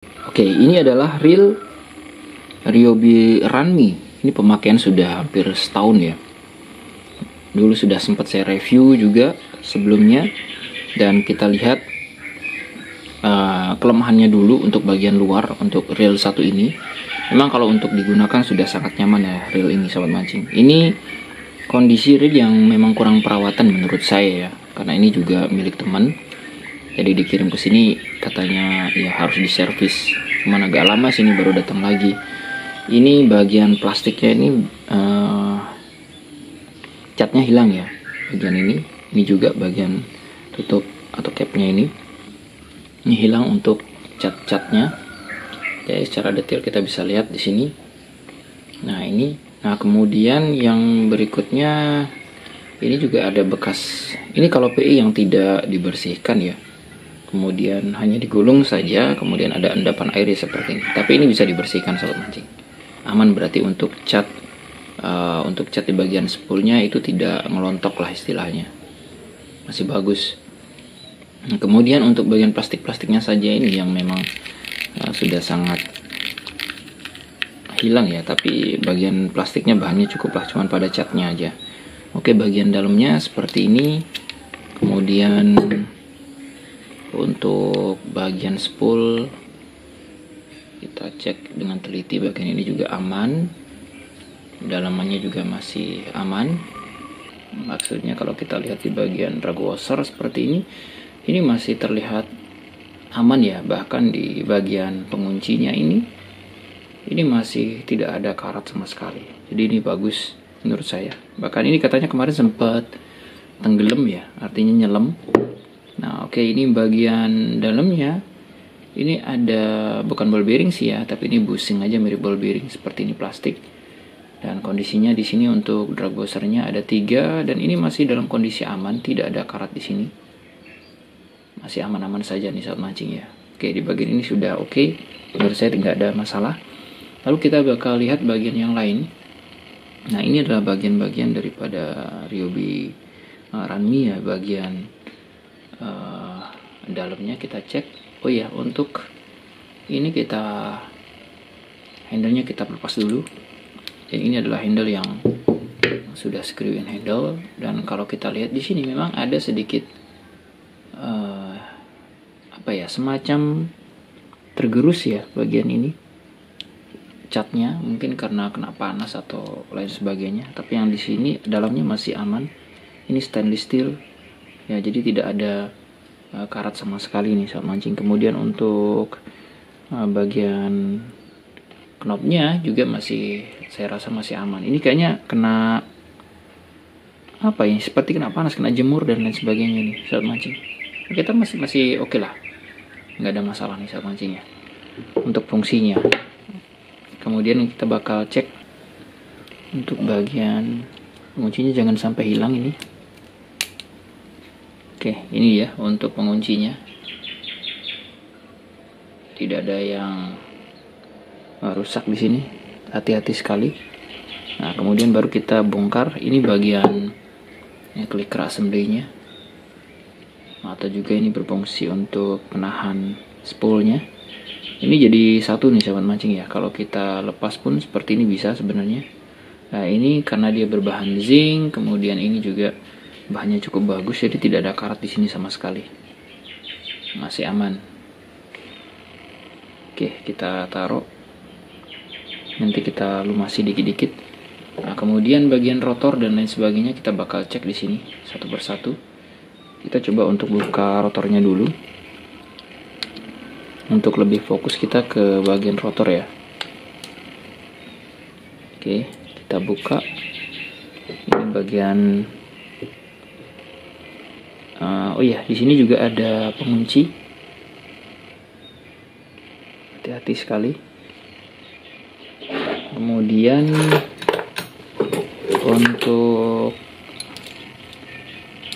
Oke, ini adalah reel Ryobi Ranmi. Ini pemakaian sudah hampir setahun ya. Dulu sudah sempat saya review juga sebelumnya, dan kita lihat kelemahannya dulu untuk bagian luar untuk reel satu ini. Memang kalau untuk digunakan sudah sangat nyaman ya reel ini, sobat mancing. Ini kondisi reel yang memang kurang perawatan menurut saya ya, karena ini juga milik teman. Jadi dikirim ke sini katanya ya harus diservis. Cuman agak lama sini baru datang lagi. Ini bagian plastiknya ini catnya hilang ya. Bagian ini juga bagian tutup atau capnya ini hilang untuk cat-catnya. Jadi secara detail kita bisa lihat di sini. Nah ini, kemudian yang berikutnya ini juga ada bekas. Ini kalau PI yang tidak dibersihkan ya. Kemudian hanya digulung saja, kemudian ada endapan air seperti ini. Tapi ini bisa dibersihkan sobat mancing. Aman berarti untuk cat di bagian spoolnya itu tidak ngelontok lah istilahnya. Masih bagus. Kemudian untuk bagian plastik-plastiknya saja ini yang memang sudah sangat hilang ya, tapi bagian plastiknya bahannya cukup lah, cuman pada catnya aja. Oke, bagian dalamnya seperti ini. Kemudian untuk bagian spool kita cek dengan teliti, bagian ini juga aman, dalamannya juga masih aman. Maksudnya kalau kita lihat di bagian drag washer seperti ini masih terlihat aman ya. Bahkan di bagian penguncinya ini masih tidak ada karat sama sekali. Jadi ini bagus menurut saya. Bahkan ini katanya kemarin sempat tenggelam ya, artinya nyelam. Nah oke, ini bagian dalamnya ini ada, bukan ball bearing sih ya, tapi ini bushing aja mirip ball bearing seperti ini, plastik. Dan kondisinya di sini untuk drag washernya ada 3, dan ini masih dalam kondisi aman, tidak ada karat di sini. Masih aman-aman saja nih saat mancing ya. Oke, di bagian ini sudah oke. Menurut saya tidak ada masalah. Lalu kita bakal lihat bagian yang lain. Nah ini adalah bagian-bagian daripada Ryobi Ranmi ya, bagian dalamnya kita cek. Oh ya, untuk ini kita handle-nya kita lepas dulu. Dan ini adalah handle yang sudah screw in handle, dan kalau kita lihat di sini memang ada sedikit semacam tergerus ya bagian ini catnya, mungkin karena kena panas atau lain sebagainya. Tapi yang di sini dalamnya masih aman. Ini stainless steel ya, jadi tidak ada karat sama sekali nih saat mancing. Kemudian untuk bagian knobnya juga masih, saya rasa masih aman. Ini kayaknya kena seperti kena panas, kena jemur dan lain sebagainya nih saat mancing. Kita masih oke lah, nggak ada masalah nih saat mancingnya untuk fungsinya. Kemudian kita bakal cek untuk bagian penguncinya, jangan sampai hilang ini. Oke, ini ya untuk penguncinya, tidak ada yang rusak di sini, hati-hati sekali. Nah kemudian baru kita bongkar ini bagian clicker assembly-nya, atau juga ini berfungsi untuk penahan spoolnya. Ini jadi satu nih sahabat mancing ya. Kalau kita lepas pun seperti ini bisa sebenarnya. Nah ini karena dia berbahan zinc, kemudian ini juga bahannya cukup bagus, jadi tidak ada karat di sini sama sekali, masih aman. Oke, kita taruh, nanti kita lumasi dikit-dikit. Nah kemudian bagian rotor dan lain sebagainya kita bakal cek di sini satu persatu. Kita coba untuk buka rotornya dulu, untuk lebih fokus kita ke bagian rotor ya. Oke, kita buka. Ini bagian di sini juga ada pengunci. Hati-hati sekali. Kemudian untuk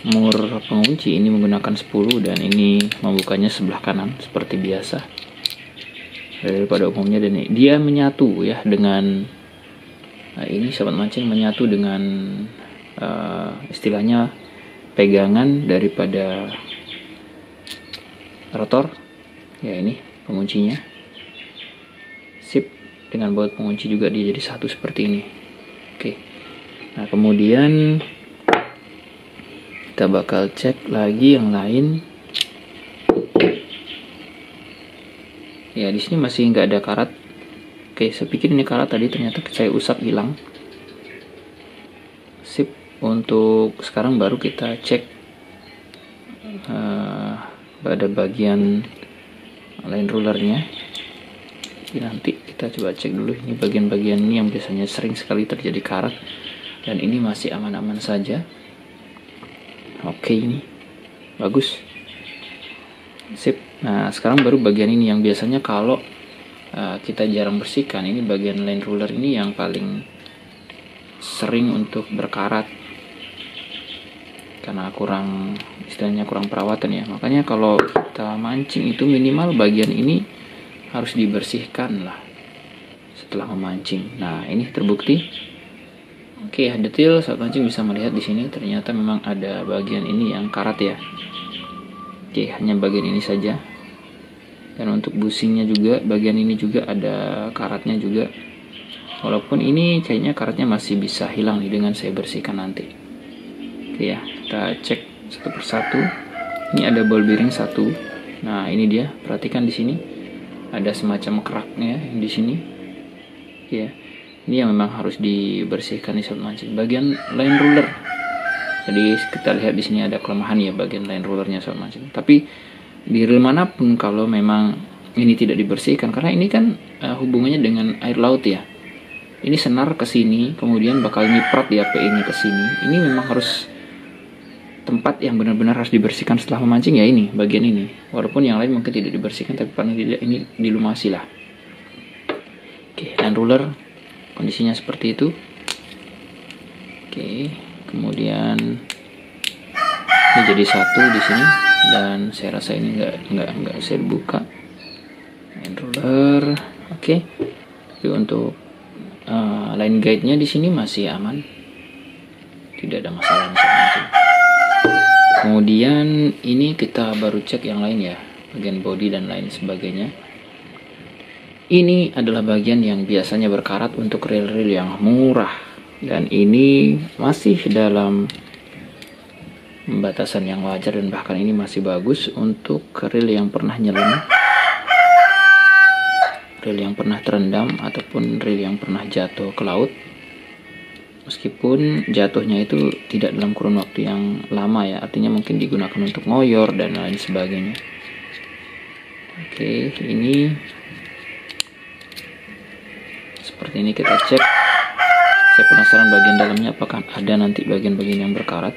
mur pengunci ini menggunakan 10, dan ini membukanya sebelah kanan seperti biasa daripada umumnya, dan dia menyatu ya dengan ini sahabat mancing, menyatu dengan istilahnya pegangan daripada rotor ya. Ini penguncinya dengan baut pengunci juga dia jadi satu seperti ini. Oke, nah kemudian kita bakal cek lagi yang lain. Ya, di sini masih nggak ada karat. Oke, saya pikir ini karat tadi, ternyata saya usap hilang. Sip. Untuk sekarang baru kita cek pada bagian line rulernya. Nanti kita coba cek dulu ini bagian-bagian ini yang biasanya sering sekali terjadi karat, dan ini masih aman-aman saja. Oke, ini bagus. Sip. Nah, sekarang baru bagian ini yang biasanya kalau kita jarang bersihkan. Ini bagian line ruler ini yang paling sering untuk berkarat karena istilahnya kurang perawatan ya. Makanya kalau kita mancing itu minimal bagian ini harus dibersihkan lah setelah memancing. Nah, ini terbukti. Oke, detail saat mancing bisa melihat di sini ternyata memang ada bagian ini yang karat ya. Oke, hanya bagian ini saja. Dan untuk busingnya juga, bagian ini juga ada karatnya juga. Walaupun ini kayaknya karatnya masih bisa hilang nih dengan saya bersihkan nanti. Oke ya, kita cek satu persatu. Ini ada ball bearing satu. Nah, ini dia. Perhatikan di sini ada semacam keraknya di sini. Oke ya. Ini yang memang harus dibersihkan di saat mancing. Bagian line ruler. Jadi kita lihat di sini ada kelemahan ya bagian line rulernya saat mancing. Tapi di reel manapun kalau memang ini tidak dibersihkan, karena ini kan hubungannya dengan air laut ya. Ini senar ke sini, kemudian bakal nyiprat di API-nya ke sini. Ini memang harus tempat yang benar-benar harus dibersihkan setelah memancing ya, ini bagian ini. Walaupun yang lain mungkin tidak dibersihkan, tapi paling tidak ini dilumasi lah. Oke, line ruler kondisinya seperti itu. Oke, kemudian ini jadi satu di sini, dan saya rasa ini nggak saya buka line ruler. Oke, tapi untuk line guide-nya di sini masih aman, tidak ada masalah mancing. Kemudian ini kita baru cek yang lain ya, bagian body dan lain sebagainya. Ini adalah bagian yang biasanya berkarat untuk reel-reel yang murah, dan ini masih dalam batasan yang wajar, dan bahkan ini masih bagus untuk reel yang pernah nyelam, reel yang pernah terendam, ataupun reel yang pernah jatuh ke laut. Meskipun jatuhnya itu tidak dalam kurun waktu yang lama ya, artinya mungkin digunakan untuk ngoyor dan lain sebagainya. Oke, ini seperti ini kita cek. Saya penasaran bagian dalamnya apakah ada nanti bagian-bagian yang berkarat.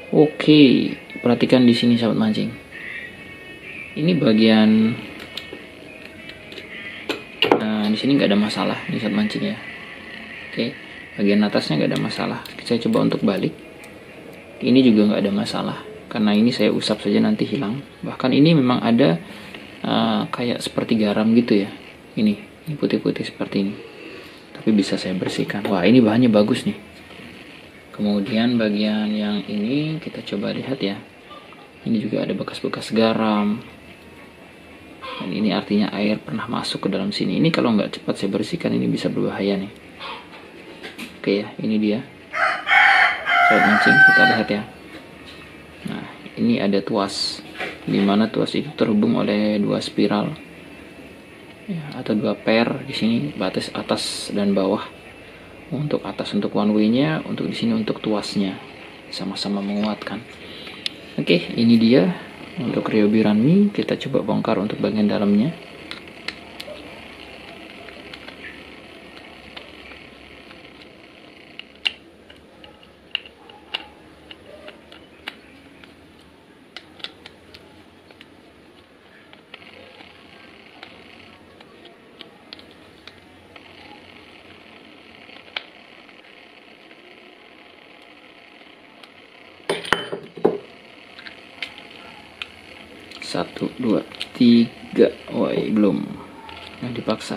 Oke, perhatikan di sini sahabat mancing. Ini bagian di sini nggak ada masalah di saat mancing ya. Oke, bagian atasnya nggak ada masalah. Saya coba untuk balik. Ini juga nggak ada masalah karena ini saya usap saja nanti hilang. Bahkan ini memang ada kayak seperti garam gitu ya. Ini putih-putih seperti ini. Tapi bisa saya bersihkan. Wah, ini bahannya bagus nih. Kemudian bagian yang ini kita coba lihat ya. Ini juga ada bekas-bekas garam. Dan ini artinya air pernah masuk ke dalam sini. Ini kalau nggak cepat saya bersihkan ini bisa berbahaya nih. Oke ya, ini dia. Saat mancing kita lihat ya. Nah, ini ada tuas. Di mana tuas itu terhubung oleh dua spiral. Ya, atau dua pair di sini, batas atas dan bawah. Untuk atas untuk one way-nya, untuk di sini untuk tuasnya. Sama-sama menguatkan. Oke, ini dia. Untuk Ryobi Ranmi, kita coba bongkar untuk bagian dalamnya. Satu, dua, tiga. Woi, belum. Yang dipaksa.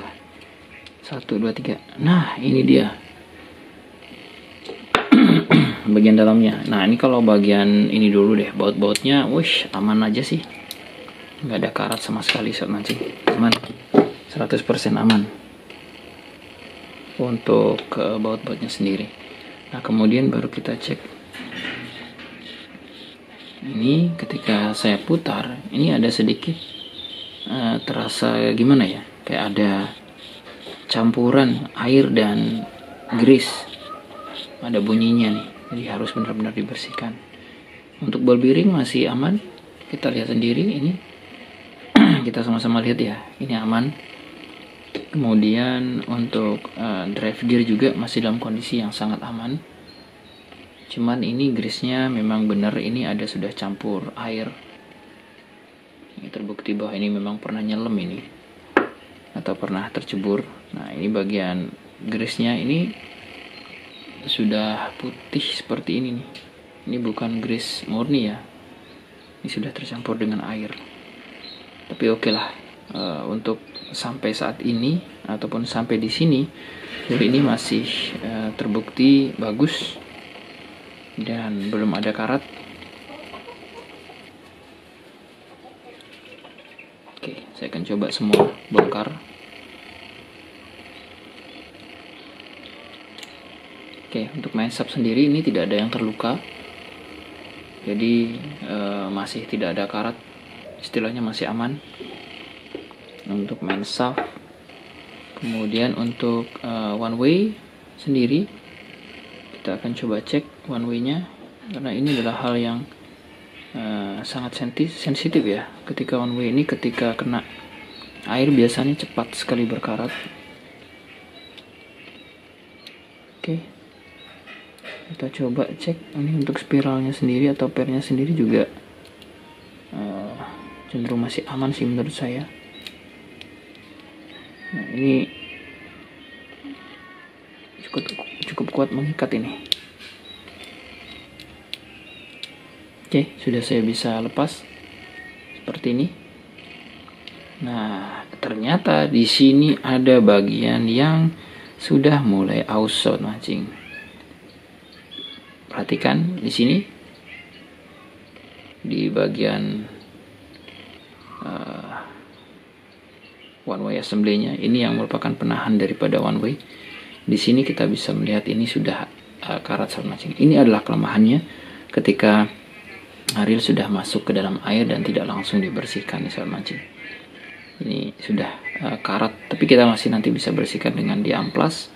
1, 2, 3. Nah, ini dia. Bagian dalamnya. Nah, ini kalau bagian ini dulu deh. Baut-bautnya, wish, aman aja sih. Nggak ada karat sama sekali saat mancing. Aman. 100% aman. untuk ke baut-bautnya sendiri. Nah kemudian baru kita cek. Ini ketika saya putar, ini ada sedikit terasa gimana ya, kayak ada campuran air dan grease, ada bunyinya nih, jadi harus benar-benar dibersihkan. Untuk ball bearing masih aman, kita lihat sendiri ini. Kita sama-sama lihat ya, ini aman. Kemudian untuk drive gear juga masih dalam kondisi yang sangat aman. Cuman ini grease-nya memang benar ini ada sudah campur air. Ini terbukti bahwa ini memang pernah nyelam ini atau pernah tercebur. Nah ini bagian grease-nya ini sudah putih seperti ini nih. Ini bukan grease murni ya, ini sudah tercampur dengan air. Tapi oke lah, untuk sampai saat ini ataupun sampai di sini ini masih terbukti bagus dan belum ada karat. Oke, saya akan coba semua bongkar. Oke, untuk main sub sendiri ini tidak ada yang terluka, jadi masih tidak ada karat, istilahnya masih aman untuk main sub. Kemudian untuk one way sendiri kita akan coba cek one way nya, karena ini adalah hal yang sangat sensitif ya. Ketika one way ini ketika kena air biasanya cepat sekali berkarat. Oke, kita coba cek ini untuk spiralnya sendiri atau pairnya sendiri juga cenderung masih aman sih menurut saya. Nah ini cukup kuat mengikat ini. Oke, sudah saya bisa lepas seperti ini. Nah ternyata di sini ada bagian yang sudah mulai aus sound mancing. Perhatikan di sini di bagian one way assembly-nya, ini yang merupakan penahan daripada one way. Di sini kita bisa melihat ini sudah karat sound mancing. Ini adalah kelemahannya ketika reel sudah masuk ke dalam air dan tidak langsung dibersihkan sound mancing. Ini sudah karat, tapi kita masih nanti bisa bersihkan dengan di amplas.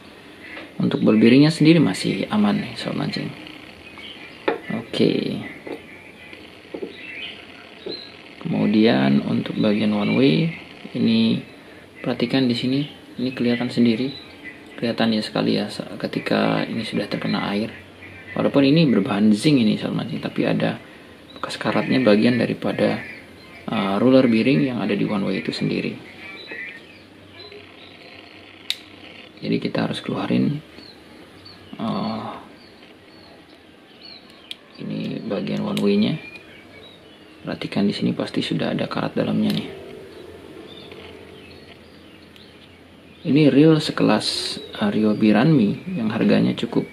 Untuk ball bearingnya sendiri masih aman nih sound mancing. Oke. Kemudian untuk bagian one way ini perhatikan di sini, ini kelihatan sendiri, kelihatan ya sekali ya ketika ini sudah terkena air. Walaupun ini berbahan zinc ini sound mancing, tapi ada bekas karatnya bagian daripada roller bearing yang ada di one way itu sendiri. Jadi kita harus keluarin ini bagian one way nya. Perhatikan di sini pasti sudah ada karat dalamnya nih. Ini reel sekelas Ryobi Ranmi yang harganya cukup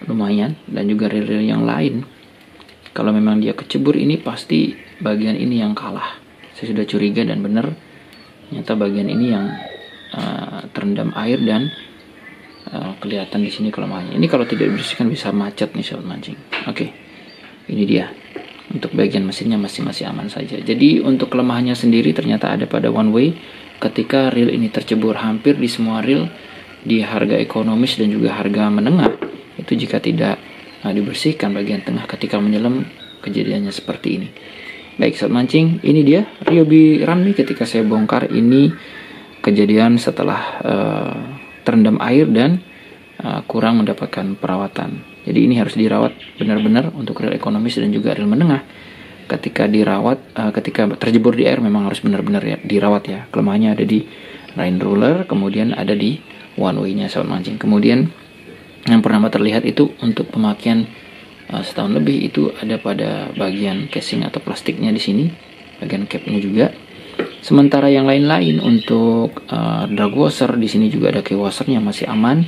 lumayan, dan juga reel-reel yang lain. Kalau memang dia kecebur ini pasti bagian ini yang kalah. Saya sudah curiga dan benar, ternyata bagian ini yang terendam air dan kelihatan di sini kelemahannya. Ini kalau tidak dibersihkan bisa macet nih sobat mancing. Oke, ini dia. Untuk bagian mesinnya masih aman saja. Jadi untuk kelemahannya sendiri ternyata ada pada one way. Ketika reel ini tercebur, hampir di semua reel di harga ekonomis dan juga harga menengah, itu jika tidak dibersihkan bagian tengah ketika menyelam, kejadiannya seperti ini. Baik sobat mancing, ini dia Ryobi Ranmi. Ketika saya bongkar ini kejadian setelah terendam air dan kurang mendapatkan perawatan. Jadi ini harus dirawat benar-benar untuk reel ekonomis dan juga reel menengah. Ketika dirawat, ketika terjebur di air memang harus benar-benar ya, dirawat ya. Kelemahannya ada di line roller, kemudian ada di one way-nya sobat mancing. Kemudian yang pertama terlihat itu untuk pemakaian setahun lebih itu ada pada bagian casing atau plastiknya di sini, bagian capnya juga. Sementara yang lain-lain untuk drag washer di sini juga ada key washernya masih aman,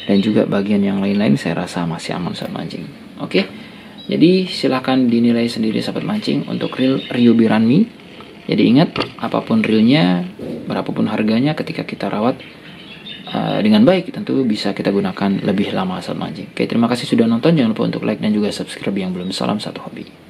dan juga bagian yang lain-lain saya rasa masih aman saat mancing. Oke, jadi silahkan dinilai sendiri sahabat mancing untuk reel Ryobi Ranmi. Jadi ingat, apapun reelnya, berapapun harganya, ketika kita rawat dengan baik, tentu bisa kita gunakan lebih lama saat mancing. Oke, terima kasih sudah nonton. Jangan lupa untuk like dan juga subscribe yang belum. Salam satu hobi.